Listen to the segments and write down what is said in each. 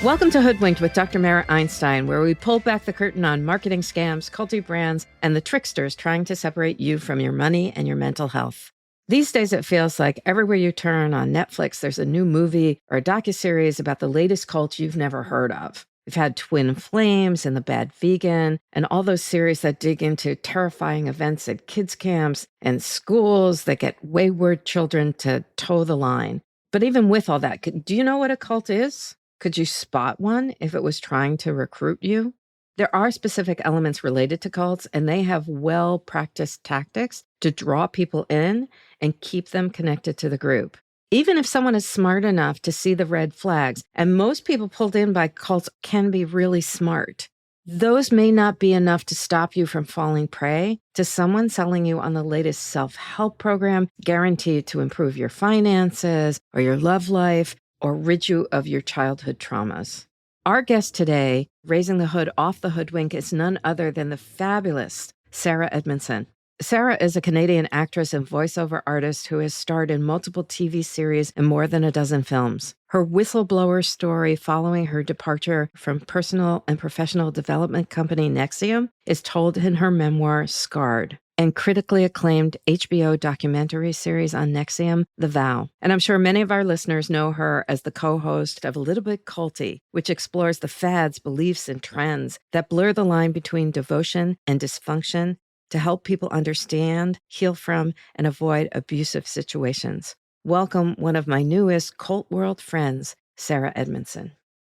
Welcome to Hoodwinked with Dr. Mara Einstein, where we pull back the curtain on marketing scams, culty brands, and the tricksters trying to separate you from your money and your mental health. These days, it feels like everywhere you turn on Netflix, there's a new movie or a docuseries about the latest cult you've never heard of. We've had Twin Flames and The Bad Vegan, and all those series that dig into terrifying events at kids' camps and schools that get wayward children to toe the line. But even with all that, do you know what a cult is? Could you spot one if it was trying to recruit you? There are specific elements related to cults, and they have well-practiced tactics to draw people in and keep them connected to the group. Even if someone is smart enough to see the red flags, and most people pulled in by cults can be really smart, those may not be enough to stop you from falling prey to someone selling you on the latest self-help program guaranteed to improve your finances or your love life, or rid you of your childhood traumas. Our guest today, raising the hood off the hoodwink, is none other than the fabulous Sarah Edmondson. Sarah is a Canadian actress and voiceover artist who has starred in multiple TV series and more than a dozen films. Her whistleblower story following her departure from personal and professional development company NXIVM is told in her memoir, Scarred, and critically acclaimed HBO documentary series on NXIVM, The Vow. And I'm sure many of our listeners know her as the co-host of A Little Bit Culty, which explores the fads, beliefs, and trends that blur the line between devotion and dysfunction to help people understand, heal from, and avoid abusive situations. Welcome one of my newest cult world friends, Sarah Edmondson.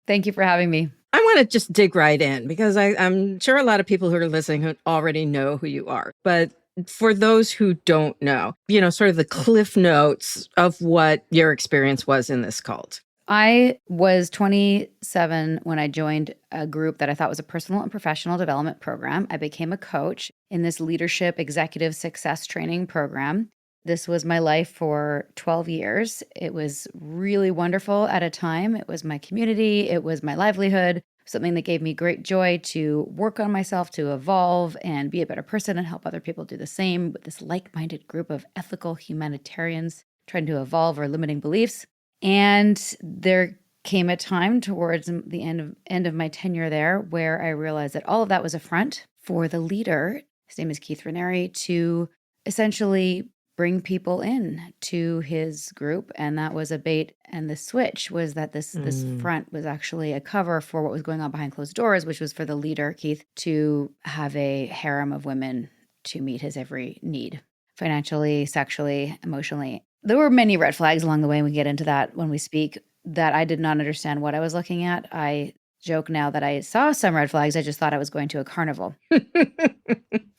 Thank you for having me. I want to just dig right in because I'm sure a lot of people who are listening already know who you are. But for those who don't know, sort of the cliff notes of what your experience was in this cult. I was 27 when I joined a group that I thought was a personal and professional development program. I became a coach in this leadership executive success training program. This was my life for 12 years. It was really wonderful at a time. It was my community. It was my livelihood, something that gave me great joy to work on myself, to evolve and be a better person and help other people do the same with this like-minded group of ethical humanitarians trying to evolve our limiting beliefs. And there came a time towards the end of my tenure there where I realized that all of that was a front for the leader, his name is Keith Raniere, to essentially bring people in to his group. And that was a bait. And the switch was that this front was actually a cover for what was going on behind closed doors, which was for the leader, Keith, to have a harem of women to meet his every need, financially, sexually, emotionally. There were many red flags along the way, and we get into that when we speak, that I did not understand what I was looking at. I joke now that I saw some red flags. I just thought I was going to a carnival.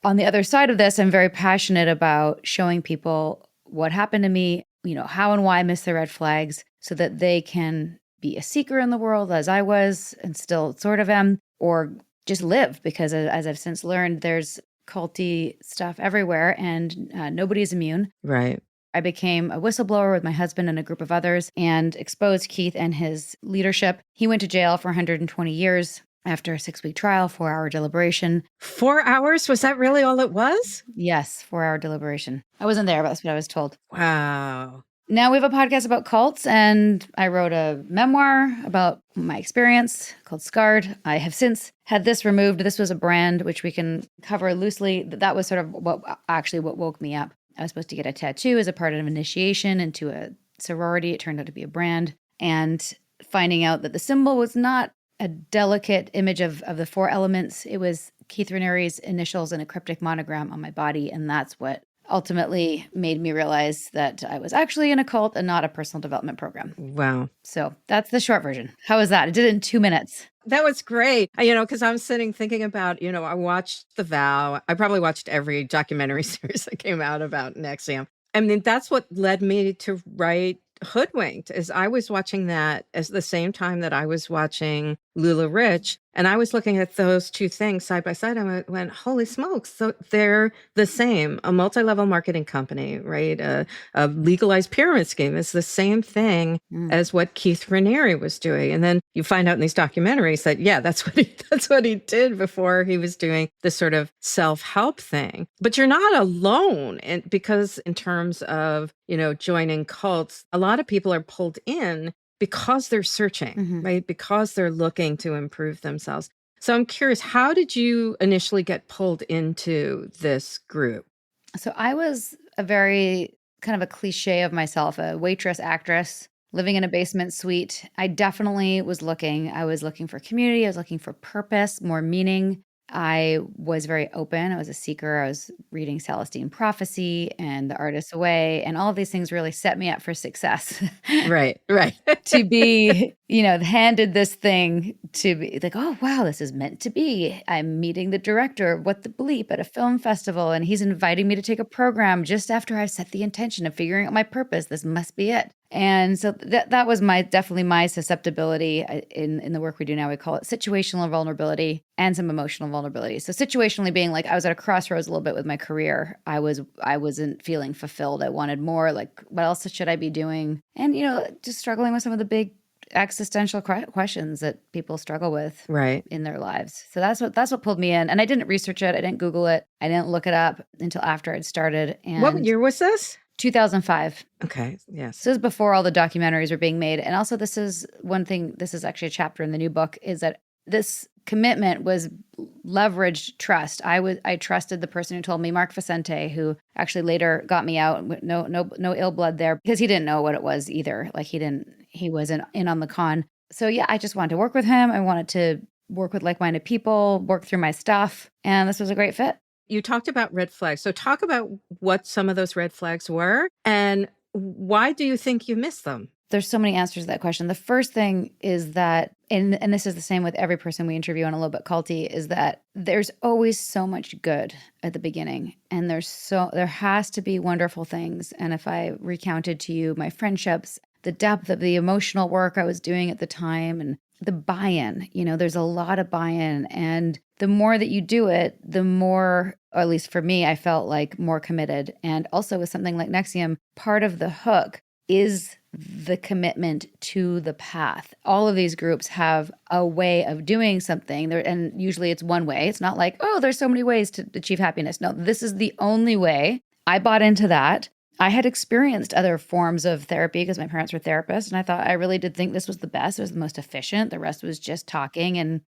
On the other side of this, I'm very passionate about showing people what happened to me, how and why I missed the red flags so that they can be a seeker in the world as I was and still sort of am, or just live, because as I've since learned, there's culty stuff everywhere and nobody's immune. Right. I became a whistleblower with my husband and a group of others and exposed Keith and his leadership. He went to jail for 120 years after a 6-week trial, 4-hour deliberation. 4 hours? Was that really all it was? Yes, 4-hour deliberation. I wasn't there, but that's what I was told. Wow. Now we have a podcast about cults, and I wrote a memoir about my experience called Scarred. I have since had this removed. This was a brand which we can cover loosely. That was sort of what woke me up. I was supposed to get a tattoo as a part of initiation into a sorority. It turned out to be a brand. And finding out that the symbol was not a delicate image of the 4 elements. It was Keith Raniere's initials and a cryptic monogram on my body. And that's what ultimately made me realize that I was actually in a cult and not a personal development program. Wow. So that's the short version. How was that? I did it in 2 minutes. That was great. Because I'm sitting thinking about, I watched The Vow. I probably watched every documentary series that came out about NXIVM. I mean, that's what led me to write Hoodwinked, is I was watching that as the same time that I was watching Lula Rich. And I was looking at those two things side by side. I went, holy smokes. So they're the same. A multi-level marketing company, right? A legalized pyramid scheme is the same thing as what Keith Raniere was doing. And then you find out in these documentaries that, yeah, that's what he did before he was doing this sort of self-help thing. But you're not alone. And because in terms of, joining cults, a lot of people are pulled in because they're searching, Mhm. right? Because they're looking to improve themselves. So I'm curious, how did you initially get pulled into this group? So I was a very kind of a cliche of myself, a waitress, actress, living in a basement suite. I definitely was looking. I was looking for community. I was looking for purpose, more meaning. I was very open. I was a seeker. I was reading Celestine Prophecy and The Artist's Way, and all of these things really set me up for success. Right, right. To be, handed this thing to be like, oh, wow, this is meant to be. I'm meeting the director of What the Bleep at a film festival, and he's inviting me to take a program just after I've set the intention of figuring out my purpose. This must be it. And so that was definitely my susceptibility in the work we do now. We call it situational vulnerability and some emotional vulnerability. So situationally being like I was at a crossroads a little bit with my career. I wasn't feeling fulfilled. I wanted more. Like, what else should I be doing? And just struggling with some of the big existential questions that people struggle with Right. in their lives. So that's what pulled me in. And I didn't research it. I didn't Google it. I didn't look it up until after I'd started. What And year was this? 2005. Okay. Yes. So this is before all the documentaries were being made. And also this is one thing, this is actually a chapter in the new book, is that this commitment was leveraged trust. I trusted the person who told me, Mark Vicente, who actually later got me out. No ill blood there, because he didn't know what it was either. Like he wasn't in on the con. So yeah, I just wanted to work with him. I wanted to work with like-minded people, work through my stuff. And this was a great fit. You talked about red flags. So talk about what some of those red flags were and why do you think you missed them? There's so many answers to that question. The first thing is that, and this is the same with every person we interview on A Little Bit Culty, is that there's always so much good at the beginning. And there has to be wonderful things. And if I recounted to you my friendships, the depth of the emotional work I was doing at the time, and the buy-in, there's a lot of buy-in. And the more that you do it, the more, or at least for me, I felt like more committed. And also with something like NXIVM, part of the hook is the commitment to the path. All of these groups have a way of doing something there, and usually it's one way. It's not like, oh, there's so many ways to achieve happiness. No, this is the only way. I bought into that. I had experienced other forms of therapy because my parents were therapists, and I thought I really did think this was the best. It was the most efficient. The rest was just talking and,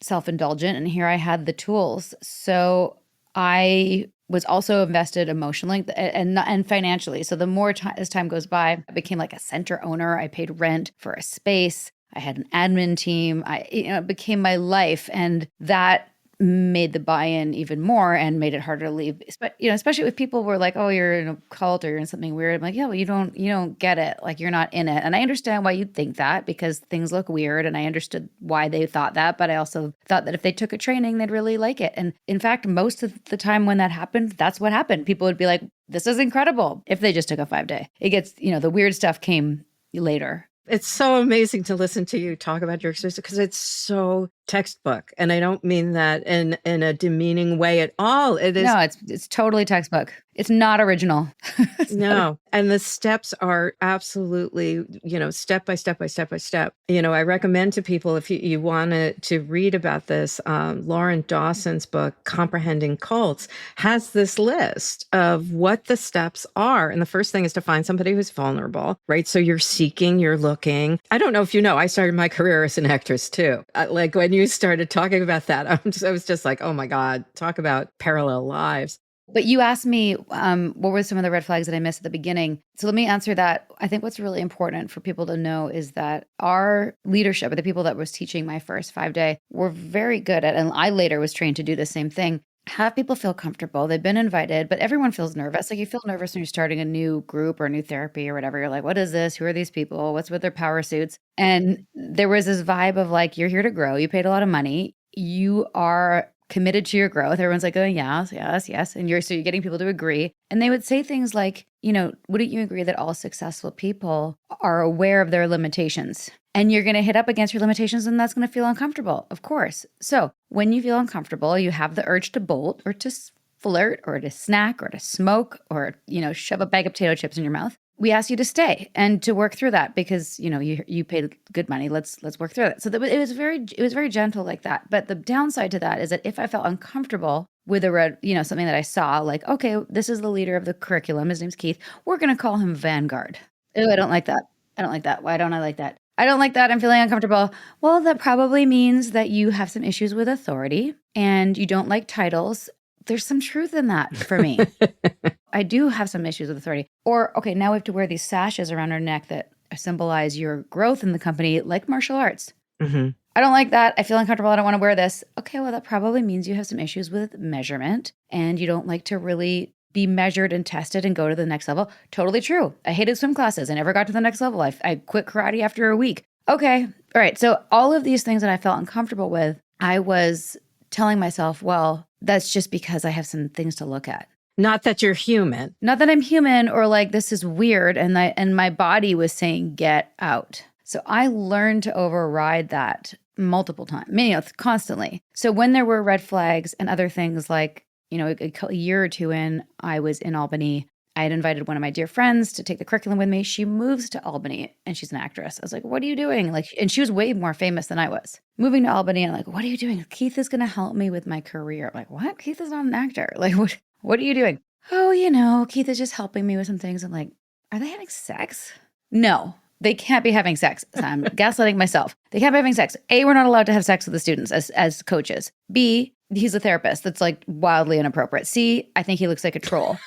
self-indulgent. And here I had the tools. So I was also invested emotionally and financially. So the more as time goes by, I became like a center owner. I paid rent for a space. I had an admin team. It became my life, and that made the buy-in even more and made it harder to leave. But especially with people who were like, "Oh, you're in a cult or you're in something weird." I'm like, "Yeah, well, you don't get it. Like, you're not in it." And I understand why you'd think that, because things look weird, and I understood why they thought that. But I also thought that if they took a training, they'd really like it. And in fact, most of the time when that happened, that's what happened. People would be like, "This is incredible," if they just took a 5-day. It gets, the weird stuff came later. It's so amazing to listen to you talk about your experience because it's so textbook. And I don't mean that in a demeaning way at all. It is. No, it's totally textbook. It's not original. No. And the steps are absolutely, step by step by step by step. I recommend to people, if you want to read about this, Lauren Dawson's book, Comprehending Cults, has this list of what the steps are. And the first thing is to find somebody who's vulnerable, right? So you're seeking, you're looking. I don't know if I started my career as an actress too. Like when you started talking about that, I was just like, oh my God, talk about parallel lives. But you asked me, what were some of the red flags that I missed at the beginning? So let me answer that. I think what's really important for people to know is that our leadership, or the people that was teaching my first 5-day, were very good at, and I later was trained to do the same thing, have people feel comfortable. They've been invited, but everyone feels nervous. Like, you feel nervous when you're starting a new group or new therapy or whatever. You're like, what is this? Who are these people? What's with their power suits? And there was this vibe of like, you're here to grow. You paid a lot of money. You are committed to your growth. Everyone's like, oh, yes, yes, yes. And you're getting people to agree. And they would say things like, wouldn't you agree that all successful people are aware of their limitations? And you're going to hit up against your limitations, and that's going to feel uncomfortable, of course. So when you feel uncomfortable, you have the urge to bolt or to flirt or to snack or to smoke or, shove a bag of potato chips in your mouth. We ask you to stay and to work through that because, you paid good money. Let's work through it. So it was very gentle like that. But the downside to that is that if I felt uncomfortable with something that I saw, like, okay, this is the leader of the curriculum. His name's Keith. We're going to call him Vanguard. Oh, I don't like that. I don't like that. Why don't I like that? I don't like that. I'm feeling uncomfortable. Well, that probably means that you have some issues with authority and you don't like titles. There's some truth in that for me. I do have some issues with authority. Or, okay, now we have to wear these sashes around our neck that symbolize your growth in the company, like martial arts. Mm-hmm. I don't like that. I feel uncomfortable. I don't want to wear this. Okay, well, that probably means you have some issues with measurement and you don't like to really be measured and tested and go to the next level. Totally true. I hated swim classes. I never got to the next level. I quit karate after a week. Okay. All right. So all of these things that I felt uncomfortable with, I was telling myself, well, that's just because I have some things to look at. Not that you're human. Not that I'm human or like this is weird. And my body was saying, get out. So I learned to override that multiple times, constantly. So when there were red flags and other things like, a year or two in, I was in Albany. I had invited one of my dear friends to take the curriculum with me. She moves to Albany and she's an actress. I was like, what are you doing? And she was way more famous than I was. Moving to Albany and I'm like, what are you doing? Keith is going to help me with my career. I'm like, what? Keith is not an actor. Like, what are you doing? Oh, Keith is just helping me with some things. I'm like, are they having sex? No. They can't be having sex. So I'm gaslighting myself. They can't be having sex. A, we're not allowed to have sex with the students as coaches. B, he's a therapist. That's like wildly inappropriate. C, I think he looks like a troll.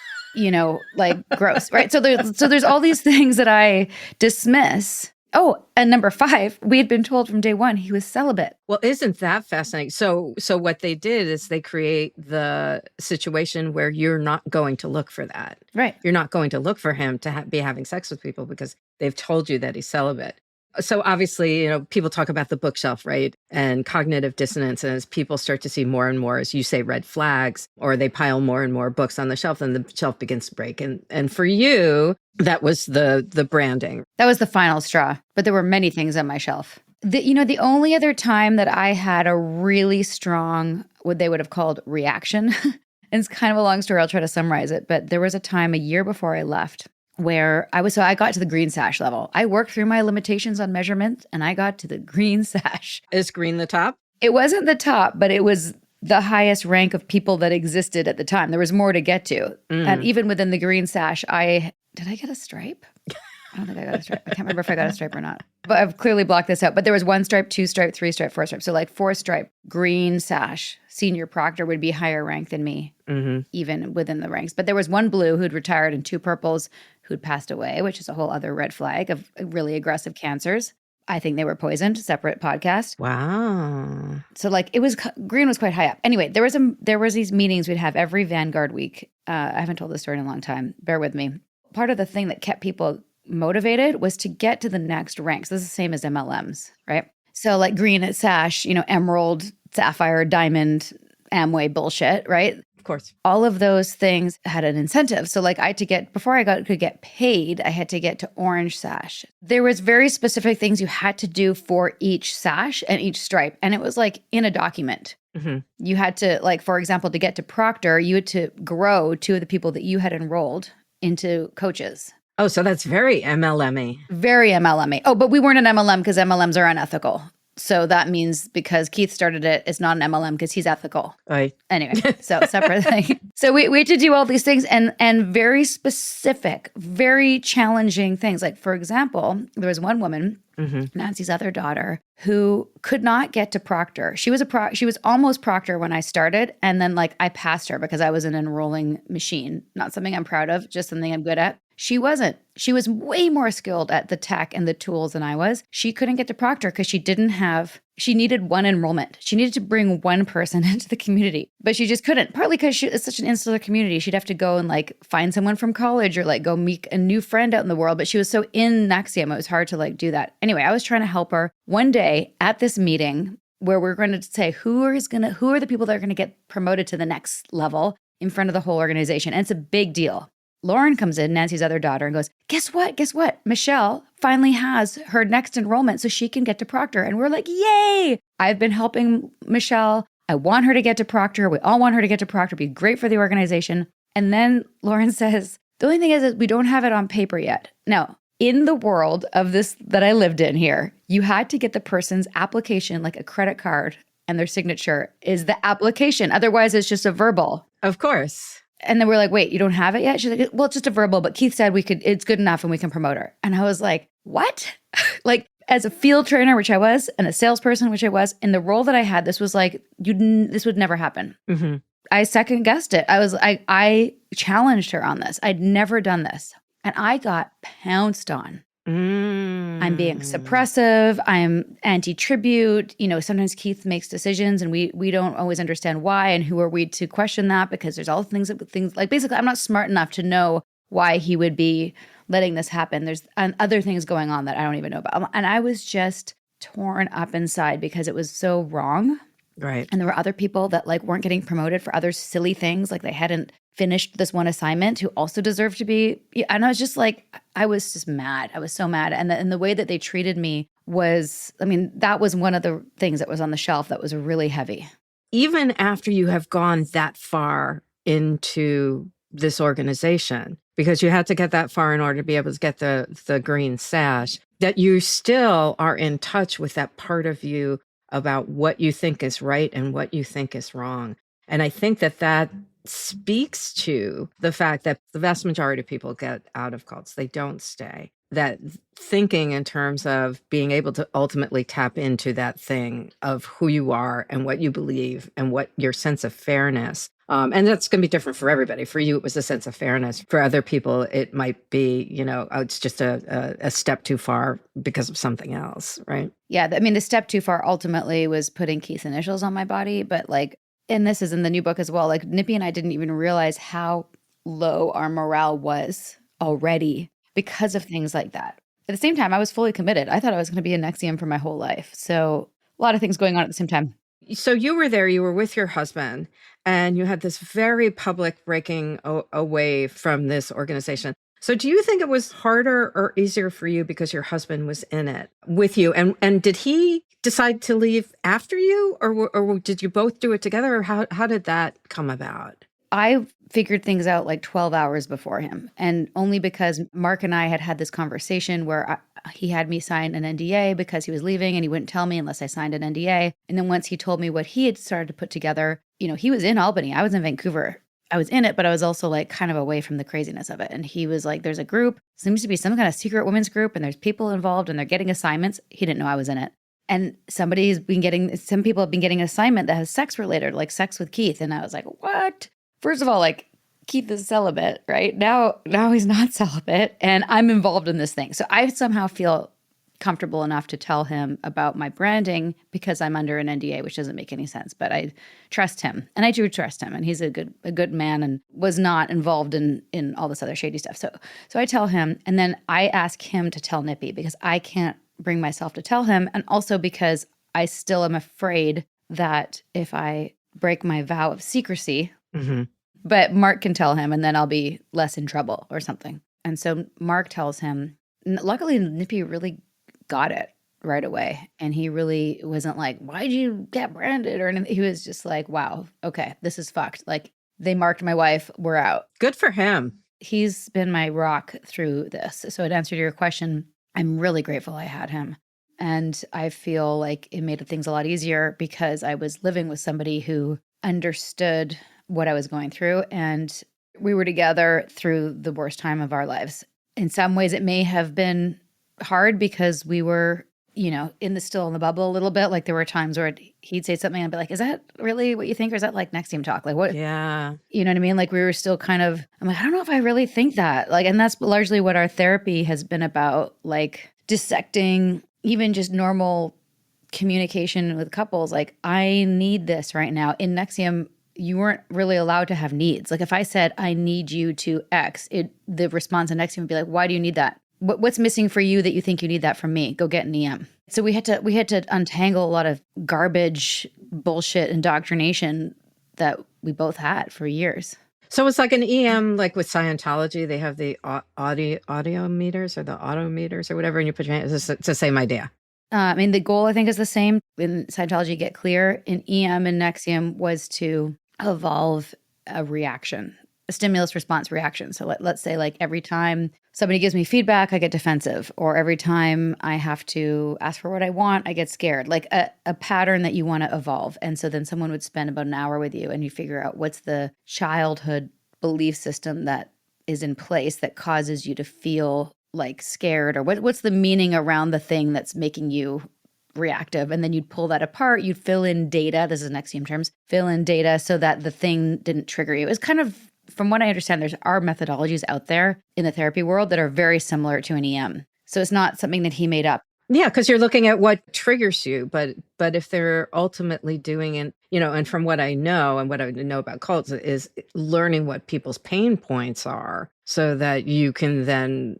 Gross, right? So there's all these things that I dismiss. Oh, and number 5, we had been told from day one he was celibate. Well, isn't that fascinating? So what they did is they create the situation where you're not going to look for that. Right. You're not going to look for him to be having sex with people because they've told you that he's celibate. So obviously, people talk about the bookshelf, right? And cognitive dissonance. And as people start to see more and more, as you say, red flags, or they pile more and more books on the shelf, and the shelf begins to break. And for you, that was the branding. That was the final straw. But there were many things on my shelf. The only other time that I had a really strong, what they would have called reaction, and it's kind of a long story, I'll try to summarize it, but there was a time a year before I left where I got to the green sash level. I worked through my limitations on measurement and I got to the green sash. Is green the top? It wasn't the top, but it was the highest rank of people that existed at the time. There was more to get to. And even within the green sash, did I get a stripe? I don't think I got a stripe. I can't remember if I got a stripe or not. But I've clearly blocked this out. But there was 1 stripe, 2 stripe, 3 stripe, 4 stripe. So like 4 stripe, green sash. Senior proctor would be higher rank than me, even within the ranks. But there was 1 blue who'd retired and 2 purples who'd passed away, which is a whole other red flag of really aggressive cancers. I think they were poisoned, separate podcast. Wow. So green was quite high up. Anyway, there was these meetings we'd have every Vanguard week. I haven't told this story in a long time. Bear with me. Part of the thing that kept people motivated was to get to the next ranks. This is the same as MLMs, right? So like green at sash, emerald, sapphire, diamond, Amway bullshit, right? Of course. All of those things had an incentive. So like before I could get paid, I had to get to orange sash. There was very specific things you had to do for each sash and each stripe. And it was like in a document. Mm-hmm. You had to, like, for example, to get to proctor, you had to grow 2 of the people that you had enrolled into coaches. Oh, so that's very MLM-y. Very MLM-y. Oh, but we weren't an MLM because MLMs are unethical. So that means because Keith started it, it's not an MLM because he's ethical. Right. Anyway, so separate thing. So we had to do all these things and very specific, very challenging things. Like, for example, there was one woman, Nancy's other daughter, who could not get to proctor. She was almost proctor when I started. And then I passed her because I was an enrolling machine. Not something I'm proud of, just something I'm good at. She wasn't. She was way more skilled at the tech and the tools than I was. She couldn't get to proctor because she needed 1 enrollment. She needed to bring 1 person into the community, but she just couldn't. Partly because it's such an insular community. She'd have to go and find someone from college or go meet a new friend out in the world. But she was so in NXIVM, it was hard to do that. Anyway, I was trying to help her one day at this meeting where we're going to say who are the people that are going to get promoted to the next level in front of the whole organization. And it's a big deal. Lauren comes in, Nancy's other daughter, and goes, guess what? Michelle finally has her next enrollment so she can get to proctor. And we're like, yay! I've been helping Michelle. I want her to get to proctor. We all want her to get to proctor. It'd be great for the organization. And then Lauren says, the only thing is we don't have it on paper yet. Now, in the world of this that I lived in here, you had to get the person's application, like a credit card, and their signature is the application. Otherwise, it's just a verbal. Of course. And then we're like, wait, you don't have it yet? She's like, well, it's just a verbal, but Keith said it's good enough and we can promote her. And I was like, what? Like as a field trainer, which I was, and a salesperson, which I was, in the role that I had, this was like, this would never happen. Mm-hmm. I second guessed it. I challenged her on this. I'd never done this. And I got pounced on. I'm being suppressive. I'm anti-tribute. Sometimes Keith makes decisions and we don't always understand why, and who are we to question that, because there's all things like, basically I'm not smart enough to know why he would be letting this happen. There's other things going on that I don't even know about. And I was just torn up inside because it was so wrong. Right. And there were other people that like weren't getting promoted for other silly things. Like they hadn't finished this one assignment who also deserved to be. And I was just like, I was just mad. I was so mad. And the way that they treated me was, that was one of the things that was on the shelf that was really heavy. Even after you have gone that far into this organization, because you had to get that far in order to be able to get the green sash, that you still are in touch with that part of you about what you think is right and what you think is wrong. And I think that speaks to the fact that the vast majority of people get out of cults. They don't stay. That thinking in terms of being able to ultimately tap into that thing of who you are and what you believe and what your sense of fairness. And that's going to be different for everybody. For you, it was a sense of fairness. For other people, it might be, it's just a step too far because of something else, right? Yeah. The step too far ultimately was putting Keith's initials on my body. But like, and this is in the new book as well, like Nippy and I didn't even realize how low our morale was already because of things like that. At the same time, I was fully committed. I thought I was going to be an NXIVM for my whole life. So a lot of things going on at the same time. So you were there, you were with your husband, and you had this very public breaking away from this organization. So do you think it was harder or easier for you because your husband was in it with you? And did he decide to leave after you, or did you both do it together? Or how did that come about? I figured things out like 12 hours before him. And only because Mark and I had this conversation where he had me sign an NDA because he was leaving and he wouldn't tell me unless I signed an NDA. And then once he told me what he had started to put together, he was in Albany. I was in Vancouver. I was in it, but I was also like kind of away from the craziness of it. And he was like, there's a group, seems to be some kind of secret women's group, and there's people involved and they're getting assignments. He didn't know I was in it. And some people have been getting an assignment that has sex related, like sex with Keith. And I was like, what? First of all, like Keith is celibate, right? Now he's not celibate and I'm involved in this thing. So I somehow feel comfortable enough to tell him about my branding because I'm under an NDA, which doesn't make any sense, but I trust him. And I do trust him. And he's a good man and was not involved in all this other shady stuff. So I tell him, and then I ask him to tell Nippy because I can't bring myself to tell him. And also because I still am afraid that if I break my vow of secrecy, Mm-hmm. but Mark can tell him and then I'll be less in trouble or something. And so Mark tells him, luckily Nippy really got it right away. And he really wasn't like, why'd you get branded or anything? He was just like, wow, okay, this is fucked. Like they marked my wife, we're out. Good for him. He's been my rock through this. So in answer to your question, I'm really grateful I had him. And I feel like it made things a lot easier because I was living with somebody who understood what I was going through. And we were together through the worst time of our lives. In some ways, it may have been hard because we were, still in the bubble a little bit. Like there were times where he'd say something and I'd be like, is that really what you think? Or is that like NXIVM talk? Like what? Yeah. You know what I mean? Like we were still I'm like, I don't know if I really think that. Like, and that's largely what our therapy has been about, like dissecting even just normal communication with couples. Like I need this right now. In NXIVM, you weren't really allowed to have needs. Like if I said, I need you to X, the response in NXIVM would be like, why do you need that? What's missing for you that you think you need that from me? Go get an EM. So we had to untangle a lot of garbage, bullshit, indoctrination that we both had for years. So it's like an EM, like with Scientology, they have the audio meters or the auto meters or whatever, and you put your hand, it's the same idea. The goal I think is the same. In Scientology, Get Clear. In EM and NXIVM was to evolve a reaction, a stimulus response reaction. So let's say like every time somebody gives me feedback, I get defensive, or every time I have to ask for what I want, I get scared, like a pattern that you want to evolve. And so then someone would spend about an hour with you and you figure out what's the childhood belief system that is in place that causes you to feel like scared, or what's the meaning around the thing that's making you reactive? And then you'd pull that apart, you'd fill in data. This is NXIVM terms, fill in data so that the thing didn't trigger you. It's kind of, from what I understand, there are methodologies out there in the therapy world that are very similar to an EM. So it's not something that he made up. Yeah, because you're looking at what triggers you, but if they're ultimately doing it, and from what I know and what I know about cults is learning what people's pain points are so that you can then,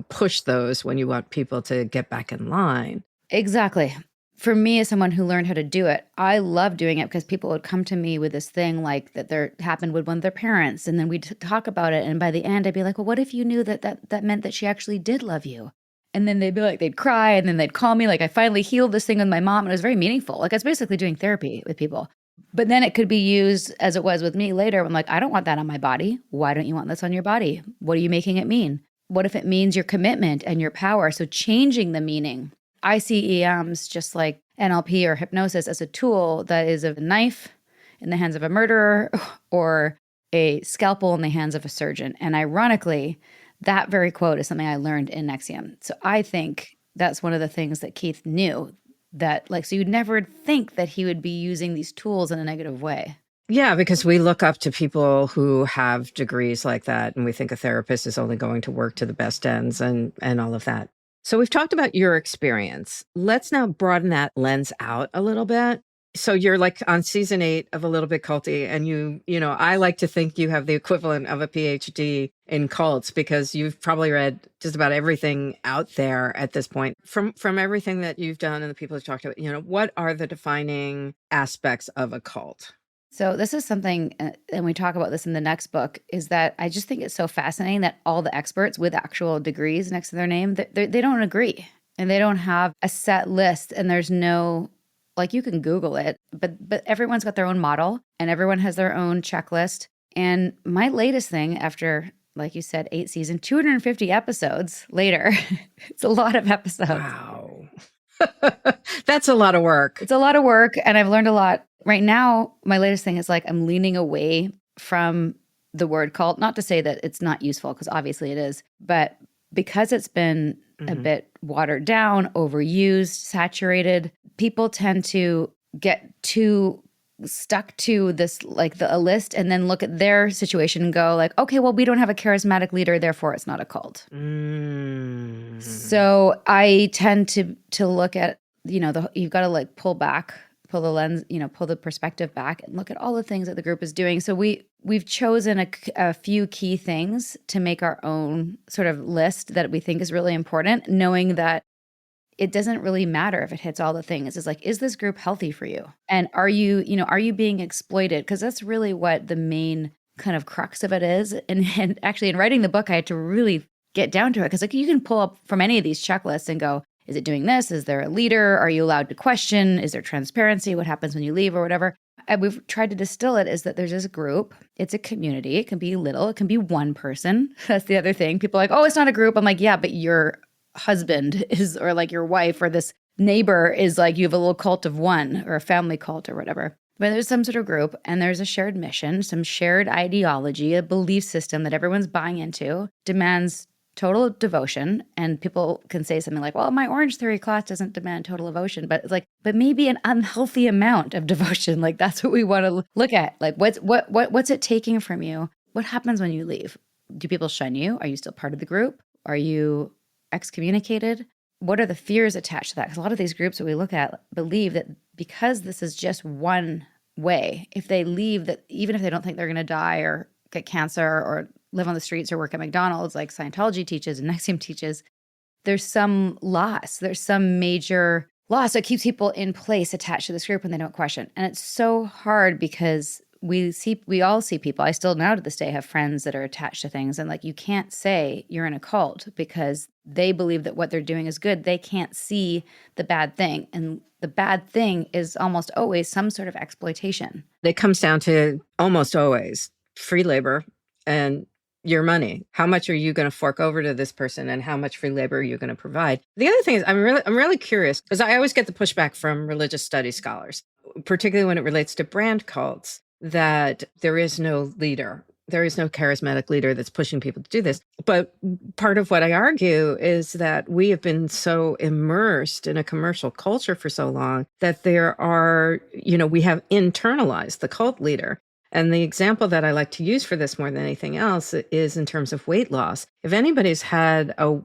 push those when you want people to get back in line. Exactly. For me, as someone who learned how to do it, I love doing it because people would come to me with this thing like that happened with one of their parents. And then we'd talk about it. And by the end, I'd be like, well, what if you knew that meant that she actually did love you? And then they'd be like, they'd cry, and then they'd call me like, I finally healed this thing with my mom. And it was very meaningful. Like, I was basically doing therapy with people. But then it could be used as it was with me later. I'm like, I don't want that on my body. Why don't you want this on your body? What are you making it mean? What if it means your commitment and your power? So changing the meaning. I see EMs just like NLP or hypnosis as a tool that is a knife in the hands of a murderer or a scalpel in the hands of a surgeon. And ironically, that very quote is something I learned in NXIVM. So I think that's one of the things that Keith knew, that so you'd never think that he would be using these tools in a negative way. Yeah, because we look up to people who have degrees like that, and we think a therapist is only going to work to the best ends and all of that. So we've talked about your experience. Let's now broaden that lens out a little bit. So you're like on season 8 of A Little Bit Culty, and I like to think you have the equivalent of a PhD in cults because you've probably read just about everything out there at this point. From everything that you've done and the people you've talked about, what are the defining aspects of a cult? So this is something, and we talk about this in the next book, is that I just think it's so fascinating that all the experts with actual degrees next to their name, they don't agree, and they don't have a set list, and there's no, you can Google it, but everyone's got their own model, and everyone has their own checklist. And my latest thing, after, like you said, 8 seasons, 250 episodes later, it's a lot of episodes. Wow. That's a lot of work. It's a lot of work, and I've learned a lot. Right now, my latest thing is I'm leaning away from the word cult. Not to say that it's not useful, because obviously it is, but because it's been a bit watered down, overused, saturated, people tend to get too stuck to this, a list, and then look at their situation and go okay, well, we don't have a charismatic leader, therefore it's not a cult. So I tend to look at, you've got to pull back, pull the lens, pull the perspective back and look at all the things that the group is doing. So we've chosen a few key things to make our own sort of list that we think is really important, knowing that it doesn't really matter if it hits all the things. It's is this group healthy for you? And are you being exploited? Because that's really what the main kind of crux of it is. And actually, in writing the book, I had to really get down to it, because you can pull up from any of these checklists and go, is it doing this? Is there a leader? Are you allowed to question? Is there transparency? What happens when you leave or whatever? And we've tried to distill it is that there's this group. It's a community. It can be little. It can be one person. That's the other thing. People are like, oh, it's not a group. I'm like, yeah, but your husband is, or your wife or this neighbor is you have a little cult of one, or a family cult or whatever. But there's some sort of group, and there's a shared mission, some shared ideology, a belief system that everyone's buying into, demands total devotion. And people can say something like, well, my Orange Theory class doesn't demand total devotion, but it's but maybe an unhealthy amount of devotion. That's what we want to look at. What's it taking from you? What happens when you leave? Do people shun you? Are you still part of the group? Are you excommunicated? What are the fears attached to that? Because a lot of these groups that we look at believe that because this is just one way, if they leave, that even if they don't think they're going to die or get cancer or live on the streets or work at McDonald's, like Scientology teaches and NXIVM teaches, there's some loss. There's some major loss that keeps people in place attached to this group and they don't question. And it's so hard because we all see people. I still now to this day have friends that are attached to things, and you can't say you're in a cult because they believe that what they're doing is good. They can't see the bad thing, and the bad thing is almost always some sort of exploitation. It comes down to almost always free labor and your money. How much are you going to fork over to this person, and how much free labor are you going to provide? The other thing is I'm really curious, because I always get the pushback from religious studies scholars, particularly when it relates to brand cults, that there is no leader. There is no charismatic leader that's pushing people to do this. But part of what I argue is that we have been so immersed in a commercial culture for so long that there are, we have internalized the cult leader. And the example that I like to use for this more than anything else is in terms of weight loss. If anybody's had a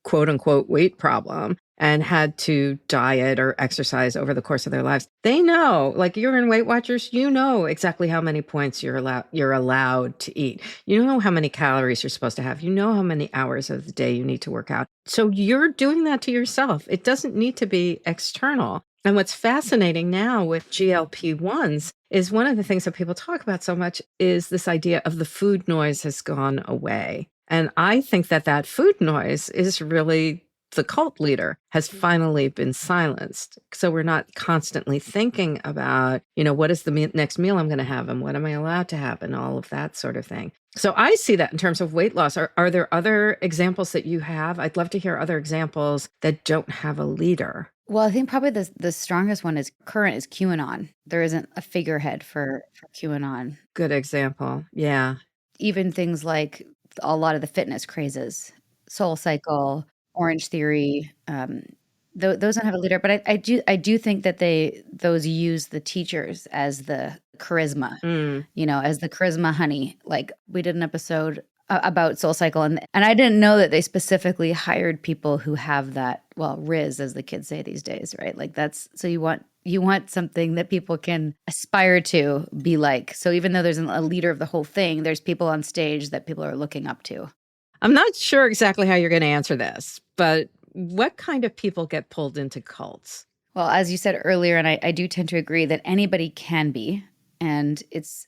quote unquote weight problem and had to diet or exercise over the course of their lives, they know, like you're in Weight Watchers, you know exactly how many points you're allowed to eat. You know how many calories you're supposed to have. You know how many hours of the day you need to work out. So you're doing that to yourself. It doesn't need to be external. And what's fascinating now with GLP-1s is one of the things that people talk about so much is this idea of the food noise has gone away. And I think that food noise is really the cult leader has finally been silenced. So we're not constantly thinking about, what is the next meal I'm going to have and what am I allowed to have and all of that sort of thing. So I see that in terms of weight loss. Are there other examples that you have? I'd love to hear other examples that don't have a leader. Well, I think probably the strongest one is QAnon. There isn't a figurehead for QAnon. Good example. Yeah. Even things like a lot of the fitness crazes, Soul Cycle, Orange Theory, those don't have a leader. But I do think that those use the teachers as the charisma, as the charisma honey. Like we did an episode about Soul Cycle, and I didn't know that they specifically hired people who have that, Riz, as the kids say these days, right? Like that's, so you want something that people can aspire to be like. So even though there's a leader of the whole thing, there's people on stage that people are looking up to. I'm not sure exactly how you're going to answer this, but what kind of people get pulled into cults? Well, as you said earlier, and I do tend to agree that anybody can be. And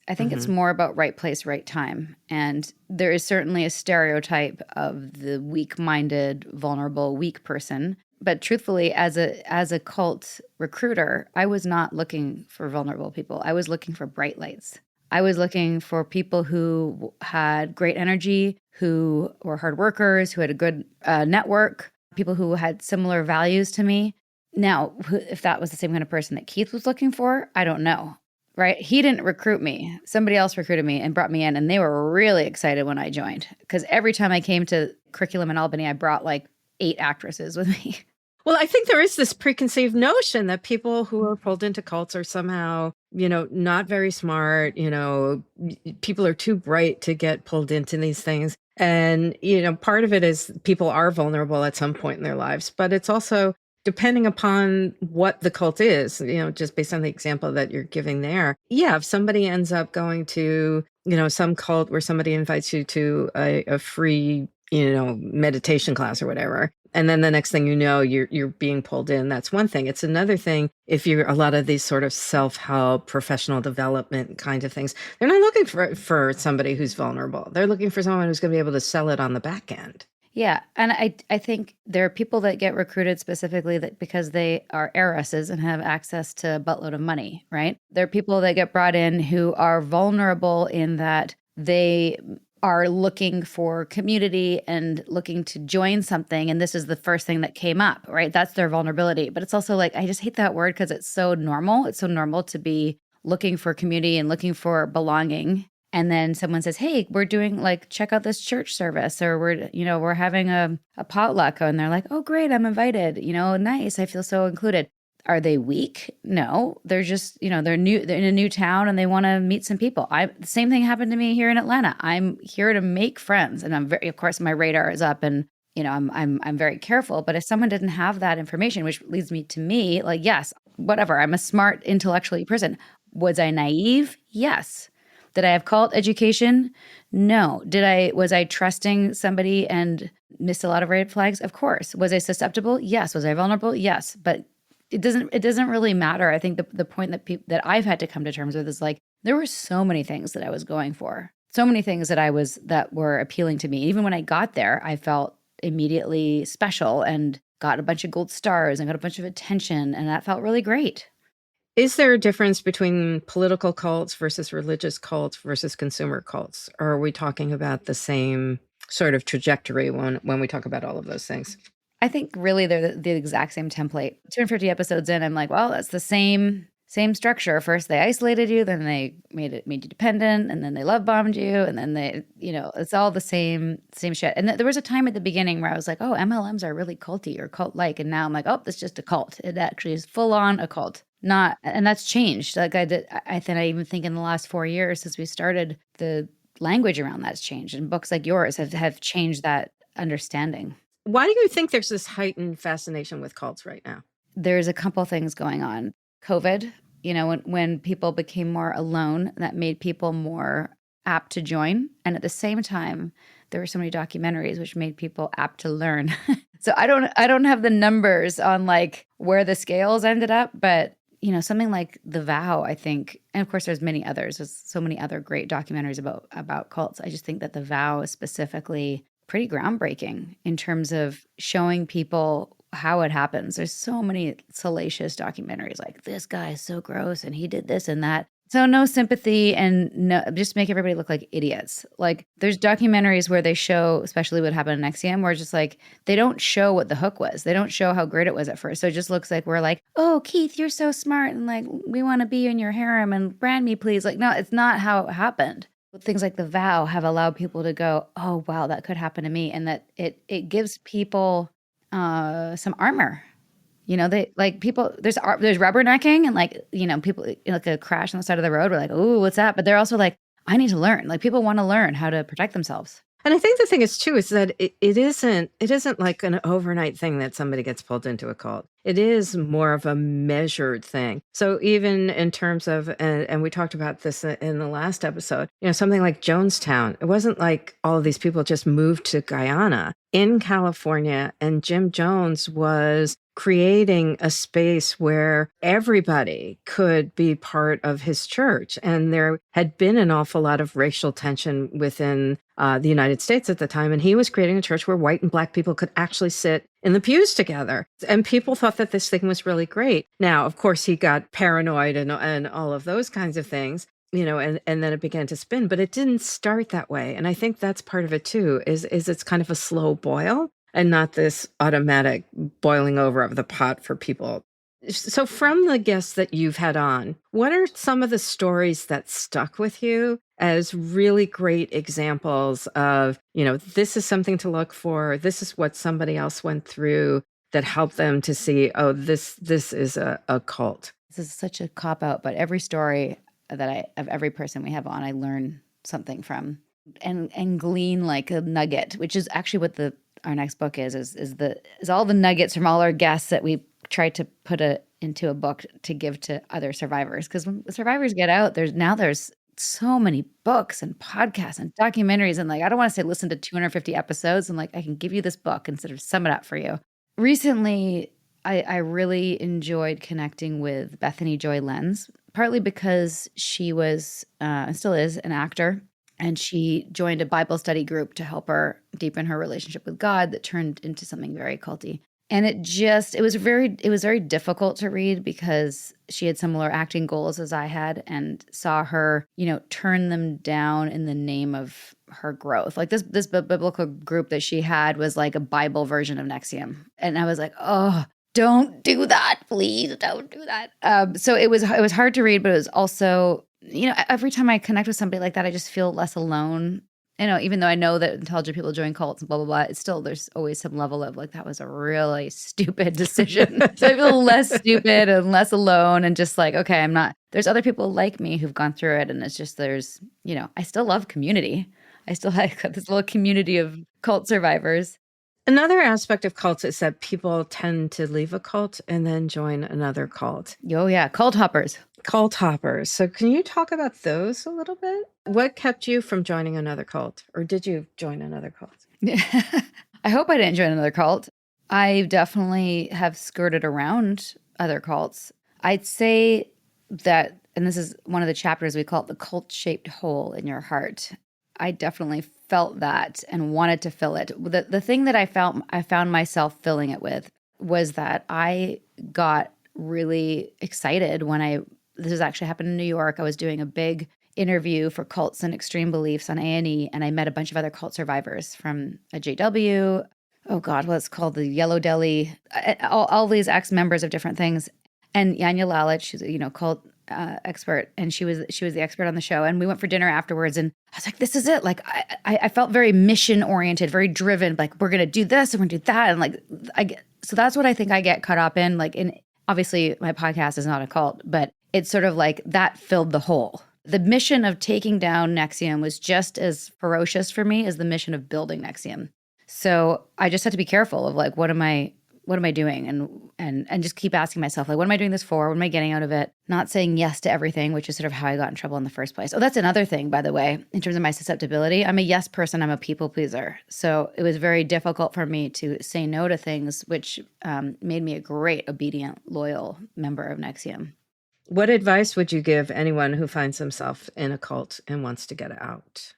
I think it's more about right place, right time. And there is certainly a stereotype of the weak-minded, vulnerable, weak person. But truthfully, as a cult recruiter, I was not looking for vulnerable people. I was looking for bright lights. I was looking for people who had great energy, who were hard workers, who had a good network, people who had similar values to me. Now, if that was the same kind of person that Keith was looking for, I don't know. Right? He didn't recruit me. Somebody else recruited me and brought me in, and they were really excited when I joined. Because every time I came to curriculum in Albany, I brought like 8 actresses with me. Well, I think there is this preconceived notion that people who are pulled into cults are somehow, not very smart, people are too bright to get pulled into these things. And, part of it is people are vulnerable at some point in their lives, but it's also depending upon what the cult is, just based on the example that you're giving there. Yeah, if somebody ends up going to, some cult where somebody invites you to a free, meditation class or whatever, and then the next thing you know, you're being pulled in, that's one thing. It's another thing if you're a lot of these sort of self-help, professional development kind of things. They're not looking for somebody who's vulnerable. They're looking for someone who's going to be able to sell it on the back end. Yeah. And I think there are people that get recruited specifically that because they are heiresses and have access to a buttload of money, right? There are people that get brought in who are vulnerable in that they are looking for community and looking to join something. And this is the first thing that came up, right? That's their vulnerability. But it's also like, I just hate that word because it's so normal. It's so normal to be looking for community and looking for belonging. And then someone says, hey, we're doing check out this church service, or we're having a potluck. And they're like, oh, great, I'm invited. Nice. I feel so included. Are they weak? No, they're just, they're new. They're in a new town and they want to meet some people. The same thing happened to me here in Atlanta. I'm here to make friends. And of course, my radar is up and, I'm very careful. But if someone didn't have that information, which leads me to me, yes, whatever. I'm a smart, intellectually person. Was I naive? Yes. Did I have cult education? No. Was I trusting somebody and missed a lot of red flags? Of course. Was I susceptible? Yes. Was I vulnerable? Yes. But it doesn't really matter. I think the point that I've had to come to terms with is there were so many things that I was going for. So many things that were appealing to me. Even when I got there, I felt immediately special and got a bunch of gold stars and got a bunch of attention, and that felt really great. Is there a difference between political cults versus religious cults versus consumer cults? Or are we talking about the same sort of trajectory when we talk about all of those things? I think really they're the exact same template. 250 episodes in, I'm like, well, that's the same same structure. First they isolated you, then they made you dependent, and then they love bombed you, and then they, it's all the same shit. And there was a time at the beginning where I was like, oh, MLMs are really culty or cult-like, and now I'm like, oh, it's just a cult. It actually is full on a cult. Not, and that's changed. Like I even think in the last 4 years since we started, the language around that's changed, and books like yours have changed that understanding. Why do you think there's this heightened fascination with cults right now? There's a couple things going on. COVID, when people became more alone, that made people more apt to join. And at the same time, there were so many documentaries which made people apt to learn. So I don't have the numbers on like where the scales ended up, but something like The Vow, I think, and of course there's many others. There's so many other great documentaries about cults. I just think that The Vow is specifically pretty groundbreaking in terms of showing people how it happens. There's so many salacious documentaries like, this guy is so gross and he did this and that. So no sympathy, and no, just make everybody look like idiots. Like there's documentaries where they show, especially what happened in NXIVM, where it's just like, they don't show what the hook was. They don't show how great it was at first. So it just looks like we're like, oh, Keith, you're so smart. And like, we want to be in your harem and brand me, please. Like, no, it's not how it happened. Things like The Vow have allowed people to go, oh, wow, that could happen to me. And that it gives people some armor. They like people, there's rubbernecking, and like, people like a crash on the side of the road. We're like, oh, what's that? But they're also like, I need to learn. Like people want to learn how to protect themselves. And I think the thing is too, is that it isn't like an overnight thing that somebody gets pulled into a cult. It is more of a measured thing. So even in terms of, and we talked about this in the last episode, something like Jonestown, it wasn't like all of these people just moved to Guyana in California, and Jim Jones was creating a space where everybody could be part of his church. And there had been an awful lot of racial tension within the United States at the time. And he was creating a church where white and black people could actually sit in the pews together. And people thought that this thing was really great. Now, of course, he got paranoid and all of those kinds of things. And then it began to spin, but it didn't start that way. And I think that's part of it too, is it's kind of a slow boil and not this automatic boiling over of the pot for people. So from the guests that you've had on, what are some of the stories that stuck with you as really great examples of, this is something to look for, this is what somebody else went through that helped them to see, oh, this is a cult? This is such a cop-out, but every story of every person we have on, I learn something from and glean like a nugget, which is actually what our next book is all the nuggets from all our guests that we tried to put into a book to give to other survivors. Because when survivors get out, there's so many books and podcasts and documentaries, and like, I don't want to say listen to 250 episodes, and like, I can give you this book and sort of sum it up for you. Recently, I really enjoyed connecting with Bethany Joy Lenz, partly because she was and still is an actor. And she joined a Bible study group to help her deepen her relationship with God that turned into something very culty. And it was very difficult to read because she had similar acting goals as I had, and saw her, turn them down in the name of her growth. Like this biblical group that she had was like a Bible version of NXIVM. And I was like, oh, don't do that, please, don't do that. So it was hard to read, but it was also, every time I connect with somebody like that, I just feel less alone. Even though I know that intelligent people join cults and blah, blah, blah, it's still, there's always some level of like, that was a really stupid decision. So I feel less stupid and less alone, and just like, okay, there's other people like me who've gone through it. And it's just, I still love community. I still have this little community of cult survivors. Another aspect of cults is that people tend to leave a cult and then join another cult. Oh, yeah. Cult hoppers. Cult hoppers. So can you talk about those a little bit? What kept you from joining another cult? Or did you join another cult? I hope I didn't join another cult. I definitely have skirted around other cults. I'd say that, and this is one of the chapters, we call it the cult-shaped hole in your heart. I definitely felt that and wanted to fill it. The thing that I found myself filling it with was that I got really excited when this was actually happened in New York. I was doing a big interview for Cults and Extreme Beliefs on A&E, and I met a bunch of other cult survivors from a JW, oh God, what's called the Yellow Deli, all these ex-members of different things. And Yanya Lalich, she's a, cult expert, and she was the expert on the show. And we went for dinner afterwards, and I was like, this is it. Like I felt very mission oriented, very driven. Like, we're gonna do this and we're gonna do that. And like so that's what I think I get caught up in. Like, in obviously my podcast is not a cult, but it's sort of like that filled the hole. The mission of taking down NXIVM was just as ferocious for me as the mission of building NXIVM. So I just had to be careful of like, what am I doing? And just keep asking myself, like, what am I doing this for? What am I getting out of it? Not saying yes to everything, which is sort of how I got in trouble in the first place. Oh, that's another thing, by the way, in terms of my susceptibility. I'm a yes person. I'm a people pleaser. So it was very difficult for me to say no to things, which made me a great, obedient, loyal member of NXIVM. What advice would you give anyone who finds himself in a cult and wants to get out?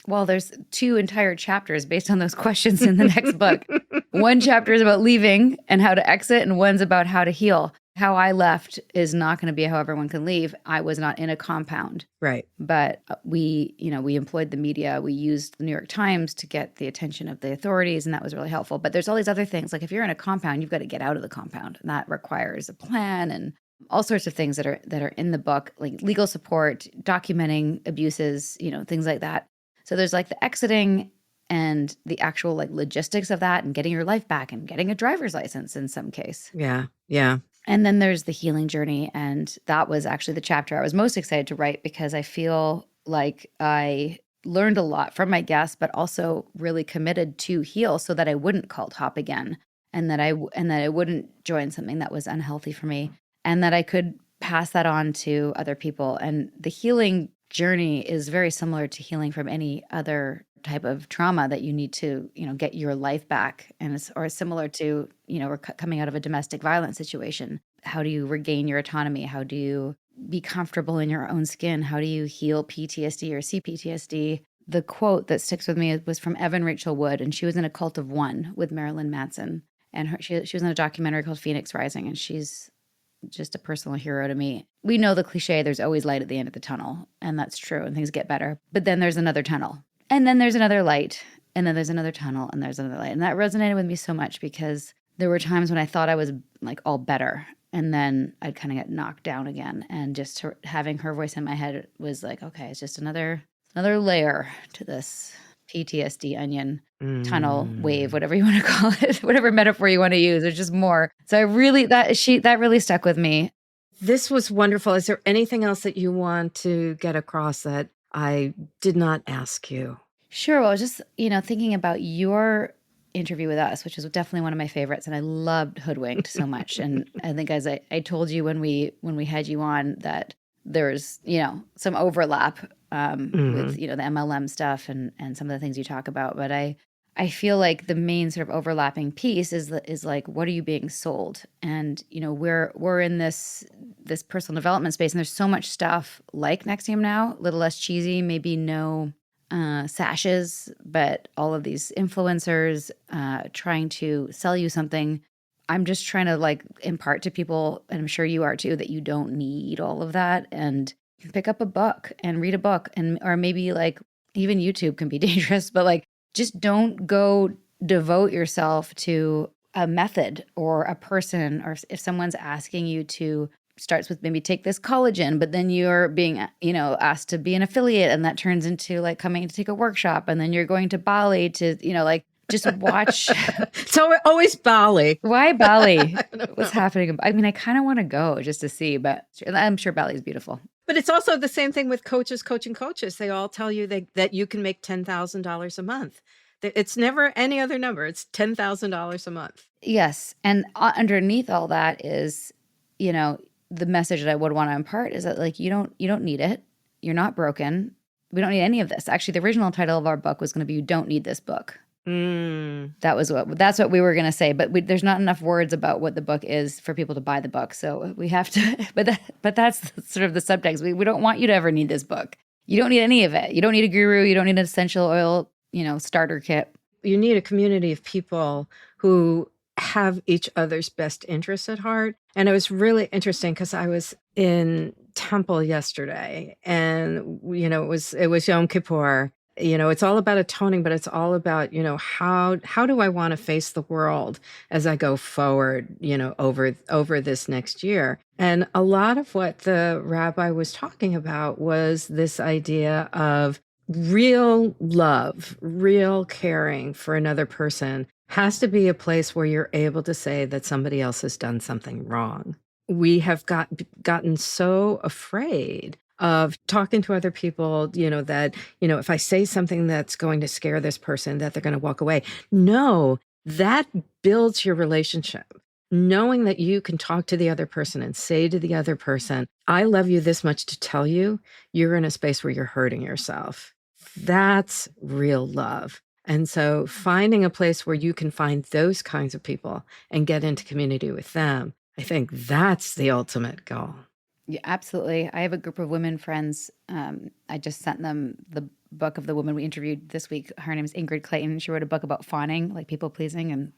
Well, there's 2 entire chapters based on those questions in the next book. One chapter is about leaving and how to exit, and one's about how to heal. How I left is not going to be how everyone can leave. I was not in a compound. Right. But we employed the media. We used the New York Times to get the attention of the authorities, and that was really helpful. But there's all these other things. Like, if you're in a compound, you've got to get out of the compound. And that requires a plan and all sorts of things that are in the book, like legal support, documenting abuses, things like that. So there's like the exiting and the actual like logistics of that and getting your life back and getting a driver's license in some case. Yeah. Yeah. And then there's the healing journey. And that was actually the chapter I was most excited to write, because I feel like I learned a lot from my guests, but also really committed to heal so that I wouldn't cult hop again, and that I wouldn't join something that was unhealthy for me, and that I could pass that on to other people. And the healing journey is very similar to healing from any other type of trauma that you need to, get your life back. And or similar to, we're coming out of a domestic violence situation. How do you regain your autonomy? How do you be comfortable in your own skin? How do you heal PTSD or CPTSD? The quote that sticks with me was from Evan Rachel Wood, and she was in a cult of one with Marilyn Manson. And she was in a documentary called Phoenix Rising, and she's just a personal hero to me. We know the cliche, there's always light at the end of the tunnel, and that's true, and things get better. But then there's another tunnel, and then there's another light, and then there's another tunnel, and there's another light. And that resonated with me so much, because there were times when I thought I was like all better, and then I'd kind of get knocked down again. And just having her voice in my head was like, okay, it's just another layer to this PTSD onion tunnel wave, whatever you want to call it, whatever metaphor you want to use. There's just more. So that really stuck with me. This was wonderful. Is there anything else that you want to get across that I did not ask you? Sure. Well, just, thinking about your interview with us, which is definitely one of my favorites. And I loved Hoodwinked so much. And I think, as I told you when we had you on, that there's, some overlap with, the MLM stuff and some of the things you talk about. But I feel like the main sort of overlapping piece is like, what are you being sold? And, we're in this personal development space, and there's so much stuff like NXIVM now, a little less cheesy, maybe no sashes, but all of these influencers trying to sell you something. I'm just trying to like impart to people, and I'm sure you are too, that you don't need all of that, and pick up a book and read a book, or maybe like even YouTube can be dangerous, but like just don't go devote yourself to a method or a person, or if someone's asking you to starts with maybe take this collagen, but then you're being, asked to be an affiliate, and that turns into like coming to take a workshop, and then you're going to Bali to, just watch. So always Bali. Why Bali? What's happening? I mean, I kind of want to go just to see, but I'm sure Bali is beautiful. But it's also the same thing with coaching coaches. They all tell you that you can make $10,000 a month. It's never any other number. It's $10,000 a month. Yes. And underneath all that is, the message that I would want to impart is that like, you don't need it. You're not broken. We don't need any of this. Actually, the original title of our book was going to be, You Don't Need This Book. That's what we were going to say, but there's not enough words about what the book is for people to buy the book. So we have to, but that's sort of the subtext. We don't want you to ever need this book. You don't need any of it. You don't need a guru. You don't need an essential oil, starter kit. You need a community of people who have each other's best interests at heart. And it was really interesting because I was in Temple yesterday, and, it was Yom Kippur. It's all about atoning, but it's all about, how do I want to face the world as I go forward, over this next year. And a lot of what the rabbi was talking about was this idea of real love, real caring for another person has to be a place where you're able to say that somebody else has done something wrong. We have gotten so afraid of talking to other people, that, if I say something that's going to scare this person, that they're going to walk away. No, that builds your relationship. Knowing that you can talk to the other person and say to the other person, I love you this much to tell you, you're in a space where you're hurting yourself. That's real love. And so finding a place where you can find those kinds of people and get into community with them, I think that's the ultimate goal. Yeah, absolutely. I have a group of women friends. I just sent them the book of the woman we interviewed this week. Her name is Ingrid Clayton. She wrote a book about fawning, like people pleasing, and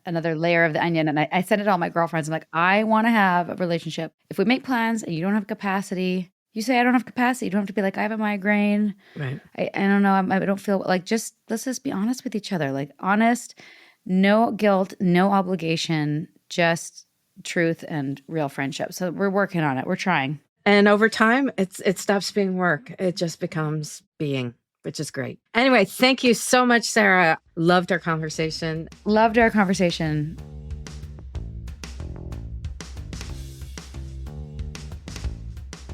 another layer of the onion. And I sent it to all my girlfriends. I'm like, I want to have a relationship. If we make plans and you don't have capacity, you say, I don't have capacity. You don't have to be like, I have a migraine. Right. I don't know. I don't feel like, let's just be honest with each other. Like honest, no guilt, no obligation, just truth and real friendship. So we're working on it. We're trying. And over time, it stops being work. It just becomes being, which is great. Anyway, thank you so much, Sarah. Loved our conversation. Loved our conversation.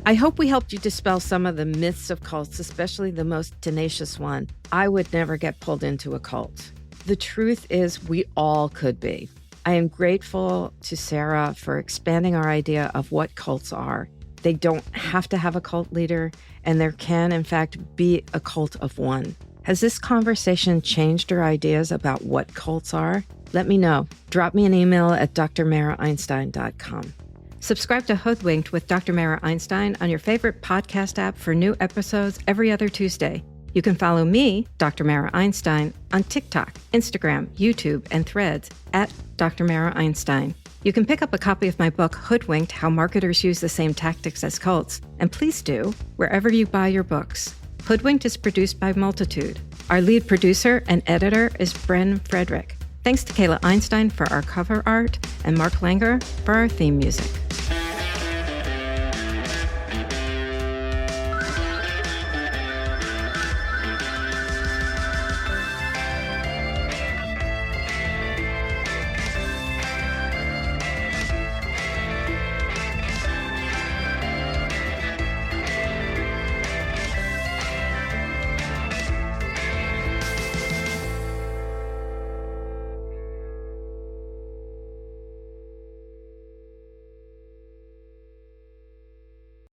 I hope we helped you dispel some of the myths of cults, especially the most tenacious one. I would never get pulled into a cult. The truth is we all could be. I am grateful to Sarah for expanding our idea of what cults are. They don't have to have a cult leader, and there can, in fact, be a cult of one. Has this conversation changed your ideas about what cults are? Let me know. Drop me an email at drmaraeinstein.com. Subscribe to Hoodwinked with Dr. Mara Einstein on your favorite podcast app for new episodes every other Tuesday. You can follow me, Dr. Mara Einstein, on TikTok, Instagram, YouTube, and Threads at Dr. Mara Einstein. You can pick up a copy of my book, Hoodwinked, How Marketers Use the Same Tactics as Cults, and please do, wherever you buy your books. Hoodwinked is produced by Multitude. Our lead producer and editor is Bren Frederick. Thanks to Kayla Einstein for our cover art and Mark Langer for our theme music.